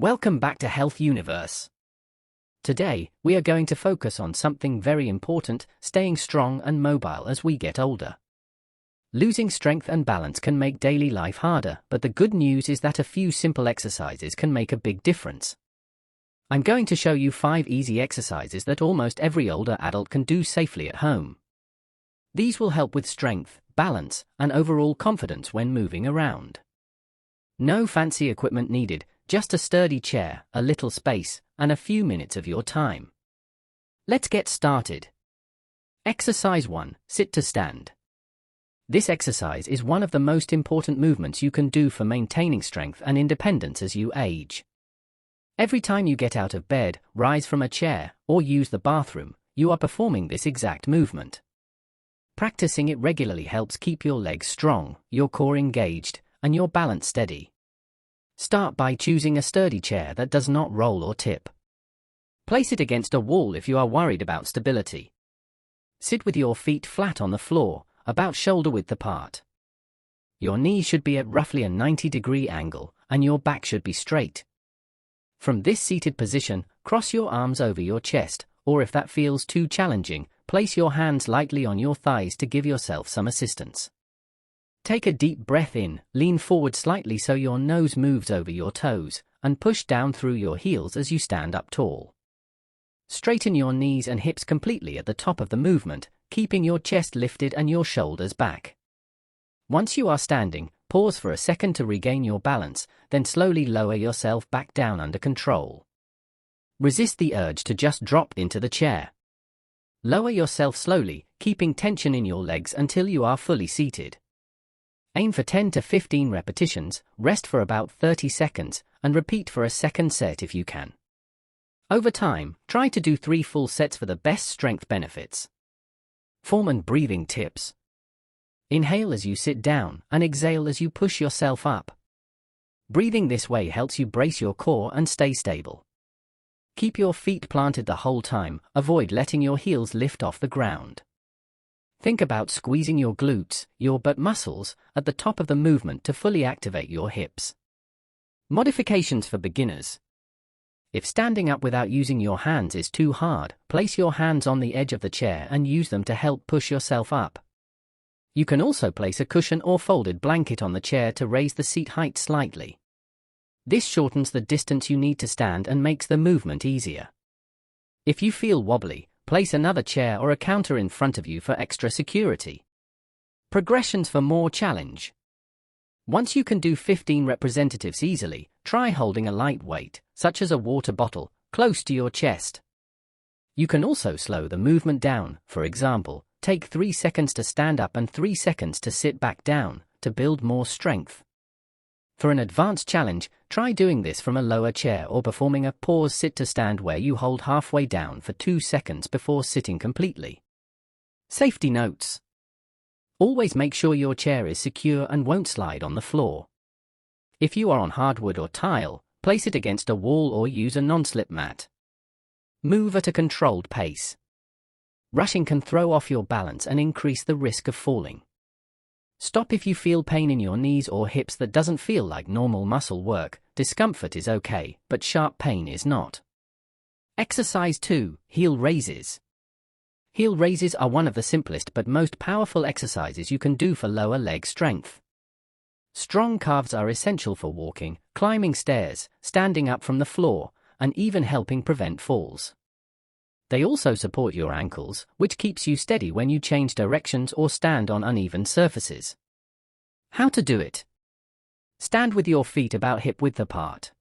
Welcome back to Health Universe. Today, we are going to focus on something very important: staying strong and mobile as we get older. Losing strength and balance can make daily life harder, but the good news is that a few simple exercises can make a big difference. I'm going to show you 5 easy exercises that almost every older adult can do safely at home. These will help with strength, balance, and overall confidence when moving around. No fancy equipment needed, just a sturdy chair, a little space, and a few minutes of your time. Let's get started. Exercise 1. Sit to stand. This exercise is one of the most important movements you can do for maintaining strength and independence as you age. Every time you get out of bed, rise from a chair, or use the bathroom, you are performing this exact movement. Practicing it regularly helps keep your legs strong, your core engaged, and your balance steady. Start by choosing a sturdy chair that does not roll or tip. Place it against a wall if you are worried about stability. Sit with your feet flat on the floor, about shoulder width apart. Your knees should be at roughly a 90-degree angle, and your back should be straight. From this seated position, cross your arms over your chest, or if that feels too challenging, place your hands lightly on your thighs to give yourself some assistance. Take a deep breath in, lean forward slightly so your nose moves over your toes, and push down through your heels as you stand up tall. Straighten your knees and hips completely at the top of the movement, keeping your chest lifted and your shoulders back. Once you are standing, pause for a second to regain your balance, then slowly lower yourself back down under control. Resist the urge to just drop into the chair. Lower yourself slowly, keeping tension in your legs until you are fully seated. Aim for 10 to 15 repetitions, rest for about 30 seconds, and repeat for a second set if you can. Over time, try to do 3 full sets for the best strength benefits. Form and breathing tips. Inhale as you sit down, and exhale as you push yourself up. Breathing this way helps you brace your core and stay stable. Keep your feet planted the whole time, avoid letting your heels lift off the ground. Think about squeezing your glutes, your butt muscles, at the top of the movement to fully activate your hips. Modifications for beginners. If standing up without using your hands is too hard, place your hands on the edge of the chair and use them to help push yourself up. You can also place a cushion or folded blanket on the chair to raise the seat height slightly. This shortens the distance you need to stand and makes the movement easier. If you feel wobbly, place another chair or a counter in front of you for extra security. Progressions for more challenge. Once you can do 15 representatives easily, try holding a light weight, such as a water bottle, close to your chest. You can also slow the movement down, for example, take 3 seconds to stand up and 3 seconds to sit back down, to build more strength. For an advanced challenge, try doing this from a lower chair or performing a pause sit to stand where you hold halfway down for 2 seconds before sitting completely. Safety notes. Always make sure your chair is secure and won't slide on the floor. If you are on hardwood or tile, place it against a wall or use a non-slip mat. Move at a controlled pace. Rushing can throw off your balance and increase the risk of falling. Stop if you feel pain in your knees or hips that doesn't feel like normal muscle work. Discomfort is okay, but sharp pain is not. Exercise 2. Heel raises. Heel raises are one of the simplest but most powerful exercises you can do for lower leg strength. Strong calves are essential for walking, climbing stairs, standing up from the floor, and even helping prevent falls. They also support your ankles, which keeps you steady when you change directions or stand on uneven surfaces. How to do it? Stand with your feet about hip width apart.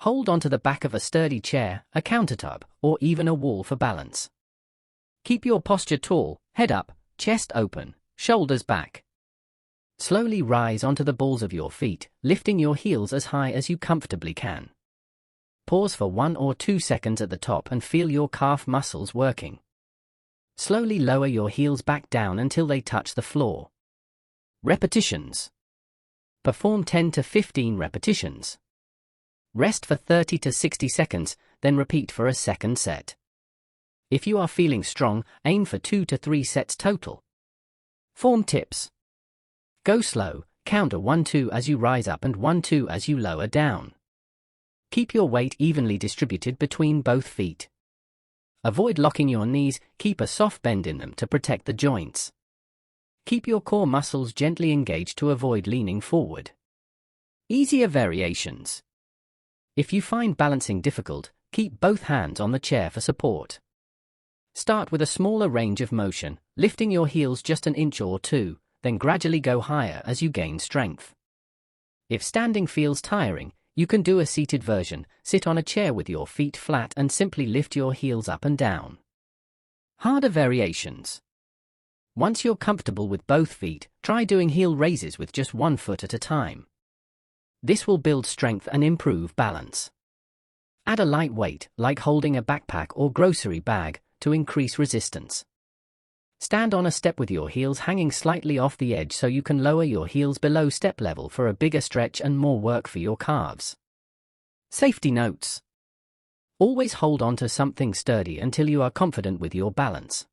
Hold onto the back of a sturdy chair, a countertop, or even a wall for balance. Keep your posture tall, head up, chest open, shoulders back. Slowly rise onto the balls of your feet, lifting your heels as high as you comfortably can. Pause for 1 or 2 seconds at the top and feel your calf muscles working. Slowly lower your heels back down until they touch the floor. Repetitions. Perform 10 to 15 repetitions. Rest for 30 to 60 seconds, then repeat for a second set. If you are feeling strong, aim for 2 to 3 sets total. Form tips. Go slow, count 1-2 as you rise up and 1-2 as you lower down. Keep your weight evenly distributed between both feet. Avoid locking your knees, keep a soft bend in them to protect the joints. Keep your core muscles gently engaged to avoid leaning forward. Easier variations. If you find balancing difficult, keep both hands on the chair for support. Start with a smaller range of motion, lifting your heels just an inch or two, then gradually go higher as you gain strength. If standing feels tiring, you can do a seated version. Sit on a chair with your feet flat and simply lift your heels up and down. Harder variations. Once you're comfortable with both feet, try doing heel raises with just one foot at a time. This will build strength and improve balance. Add a light weight, like holding a backpack or grocery bag, to increase resistance. Stand on a step with your heels hanging slightly off the edge so you can lower your heels below step level for a bigger stretch and more work for your calves. Safety notes. Always hold on to something sturdy until you are confident with your balance.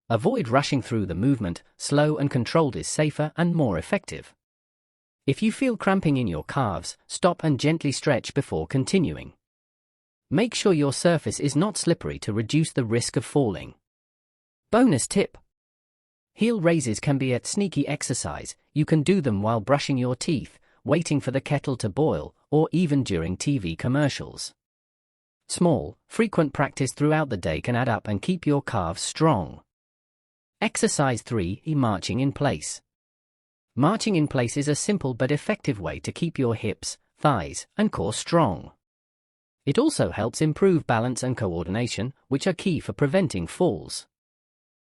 Avoid rushing through the movement. Slow and controlled is safer and more effective. If you feel cramping in your calves, stop and gently stretch before continuing. Make sure your surface is not slippery to reduce the risk of falling. Bonus tip. Heel raises can be a sneaky exercise. You can do them while brushing your teeth, waiting for the kettle to boil, or even during TV commercials. Small, frequent practice throughout the day can add up and keep your calves strong. Exercise 3. Marching in place. Marching in place is a simple but effective way to keep your hips, thighs, and core strong. It also helps improve balance and coordination, which are key for preventing falls.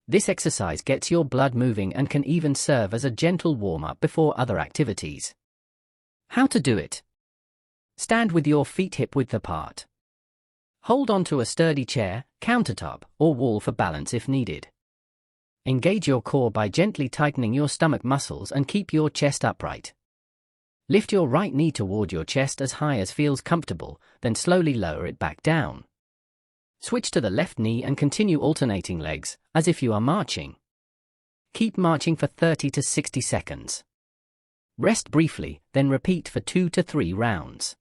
This exercise gets your blood moving and can even serve as a gentle warm-up before other activities. How to do it? Stand with your feet hip-width apart. Hold on to a sturdy chair, countertop, or wall for balance if needed. Engage your core by gently tightening your stomach muscles and keep your chest upright. Lift your right knee toward your chest as high as feels comfortable, then slowly lower it back down. Switch to the left knee and continue alternating legs, as if you are marching. Keep marching for 30 to 60 seconds. Rest briefly, then repeat for 2 to 3 rounds.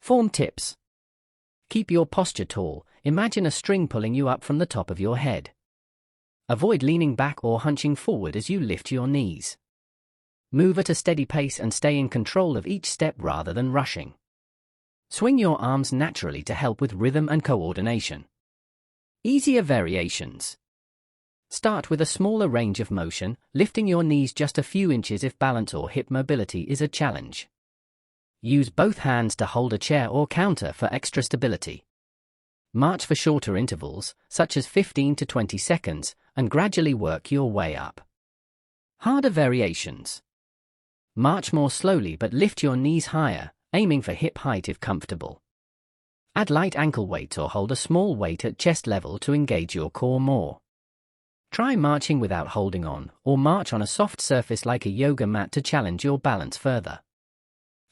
Form tips. Keep your posture tall. Imagine a string pulling you up from the top of your head. Avoid leaning back or hunching forward as you lift your knees. Move at a steady pace and stay in control of each step rather than rushing. Swing your arms naturally to help with rhythm and coordination. Easier variations. Start with a smaller range of motion, lifting your knees just a few inches if balance or hip mobility is a challenge. Use both hands to hold a chair or counter for extra stability. March for shorter intervals, such as 15 to 20 seconds, and gradually work your way up. Harder variations. March more slowly but lift your knees higher, aiming for hip height if comfortable. Add light ankle weight or hold a small weight at chest level to engage your core more. Try marching without holding on, or march on a soft surface like a yoga mat to challenge your balance further.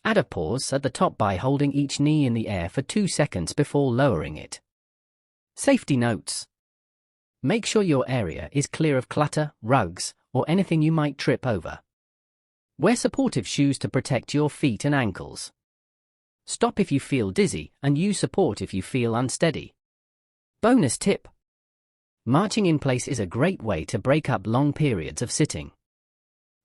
Add a pause at the top by holding each knee in the air for 2 seconds before lowering it. Safety notes. Make sure your area is clear of clutter, rugs, or anything you might trip over. Wear supportive shoes to protect your feet and ankles. Stop if you feel dizzy, and use support if you feel unsteady. Bonus tip. Marching in place is a great way to break up long periods of sitting.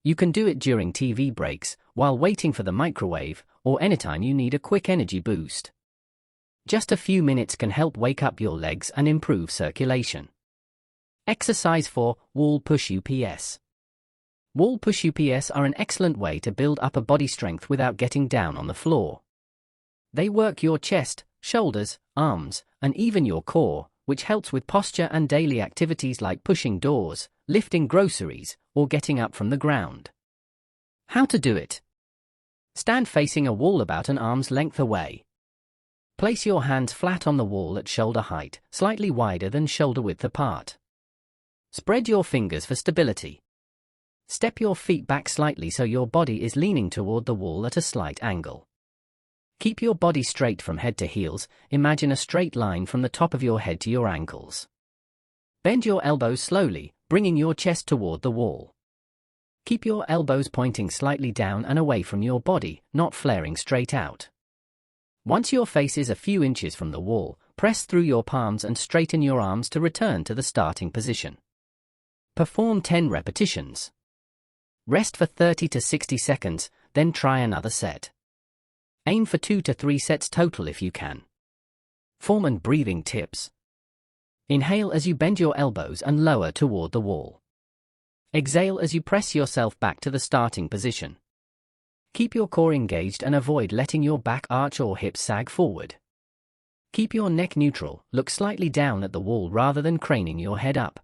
You can do it during TV breaks, while waiting for the microwave, or anytime you need a quick energy boost. Just a few minutes can help wake up your legs and improve circulation. Exercise 4. Wall Push UPS. Wall push UPS are an excellent way to build upper body strength without getting down on the floor. They work your chest, shoulders, arms, and even your core, which helps with posture and daily activities like pushing doors, lifting groceries, or getting up from the ground. How to do it? Stand facing a wall about an arm's length away. Place your hands flat on the wall at shoulder height, slightly wider than shoulder width apart. Spread your fingers for stability. Step your feet back slightly so your body is leaning toward the wall at a slight angle. Keep your body straight from head to heels. Imagine a straight line from the top of your head to your ankles. Bend your elbows slowly, bringing your chest toward the wall. Keep your elbows pointing slightly down and away from your body, not flaring straight out. Once your face is a few inches from the wall, press through your palms and straighten your arms to return to the starting position. Perform 10 repetitions. Rest for 30 to 60 seconds, then try another set. Aim for 2 to 3 sets total if you can. Form and breathing tips. Inhale as you bend your elbows and lower toward the wall. Exhale as you press yourself back to the starting position. Keep your core engaged and avoid letting your back arch or hips sag forward. Keep your neck neutral, look slightly down at the wall rather than craning your head up.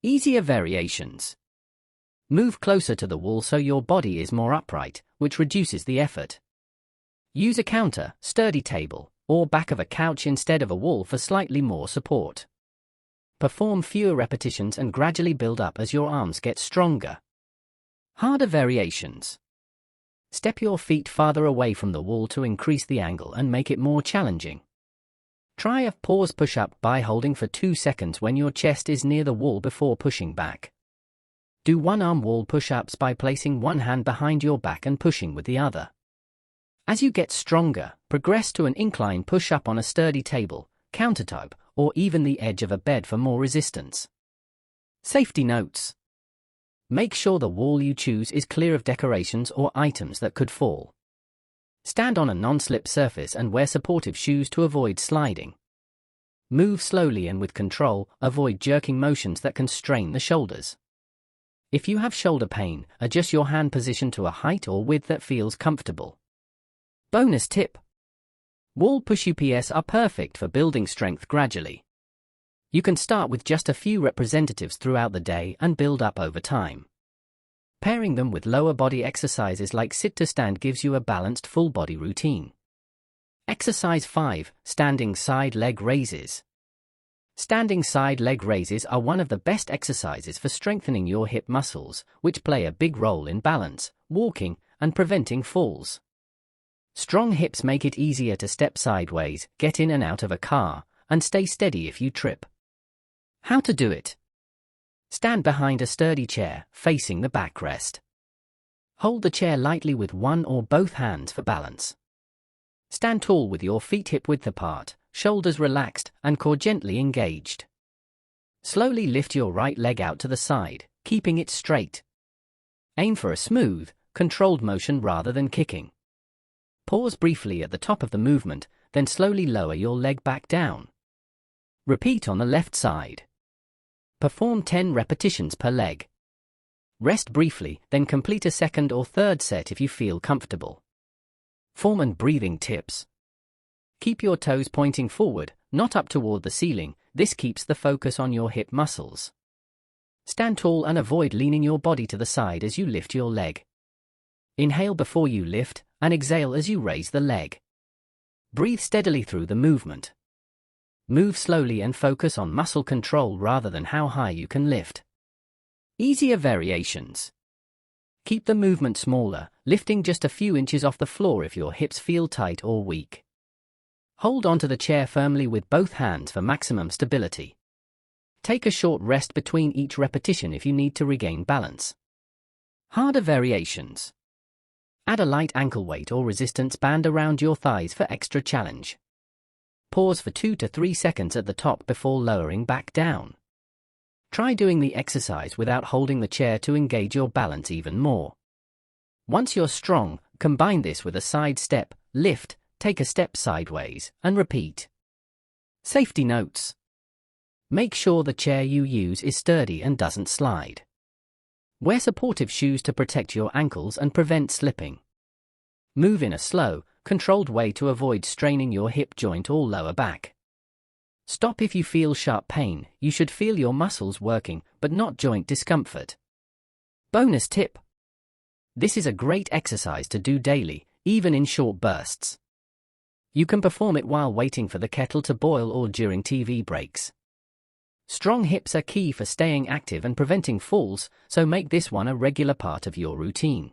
Easier variations. Move closer to the wall so your body is more upright, which reduces the effort. Use a counter, sturdy table, or back of a couch instead of a wall for slightly more support. Perform fewer repetitions and gradually build up as your arms get stronger. Harder variations. Step your feet farther away from the wall to increase the angle and make it more challenging. Try a pause push-up by holding for 2 seconds when your chest is near the wall before pushing back. Do one-arm wall push-ups by placing one hand behind your back and pushing with the other. As you get stronger, progress to an incline push-up on a sturdy table, countertop, or even the edge of a bed for more resistance. Safety notes. Make sure the wall you choose is clear of decorations or items that could fall. Stand on a non-slip surface and wear supportive shoes to avoid sliding. Move slowly and with control, avoid jerking motions that can strain the shoulders. If you have shoulder pain, adjust your hand position to a height or width that feels comfortable. Bonus tip. Wall push-ups are perfect for building strength gradually. You can start with just a few representatives throughout the day and build up over time. Pairing them with lower body exercises like sit to stand gives you a balanced full body routine. Exercise 5, Standing Side Leg Raises. Standing side leg raises are one of the best exercises for strengthening your hip muscles, which play a big role in balance, walking, and preventing falls. Strong hips make it easier to step sideways, get in and out of a car, and stay steady if you trip. How to do it? Stand behind a sturdy chair, facing the backrest. Hold the chair lightly with one or both hands for balance. Stand tall with your feet hip-width apart, shoulders relaxed, and core gently engaged. Slowly lift your right leg out to the side, keeping it straight. Aim for a smooth, controlled motion rather than kicking. Pause briefly at the top of the movement, then slowly lower your leg back down. Repeat on the left side. Perform 10 repetitions per leg. Rest briefly, then complete a second or third set if you feel comfortable. Form and breathing tips. Keep your toes pointing forward, not up toward the ceiling. This keeps the focus on your hip muscles. Stand tall and avoid leaning your body to the side as you lift your leg. Inhale before you lift, and exhale as you raise the leg. Breathe steadily through the movement. Move slowly and focus on muscle control rather than how high you can lift. Easier variations. Keep the movement smaller, lifting just a few inches off the floor if your hips feel tight or weak. Hold onto the chair firmly with both hands for maximum stability. Take a short rest between each repetition if you need to regain balance. Harder variations. Add a light ankle weight or resistance band around your thighs for extra challenge. Pause for 2 to 3 seconds at the top before lowering back down. Try doing the exercise without holding the chair to engage your balance even more. Once you're strong, combine this with a side step, lift, take a step sideways, and repeat. Safety notes. Make sure the chair you use is sturdy and doesn't slide. Wear supportive shoes to protect your ankles and prevent slipping. Move in a slow, controlled way to avoid straining your hip joint or lower back. Stop if you feel sharp pain. You should feel your muscles working, but not joint discomfort. Bonus tip. This is a great exercise to do daily, even in short bursts. You can perform it while waiting for the kettle to boil or during TV breaks. Strong hips are key for staying active and preventing falls, so make this one a regular part of your routine.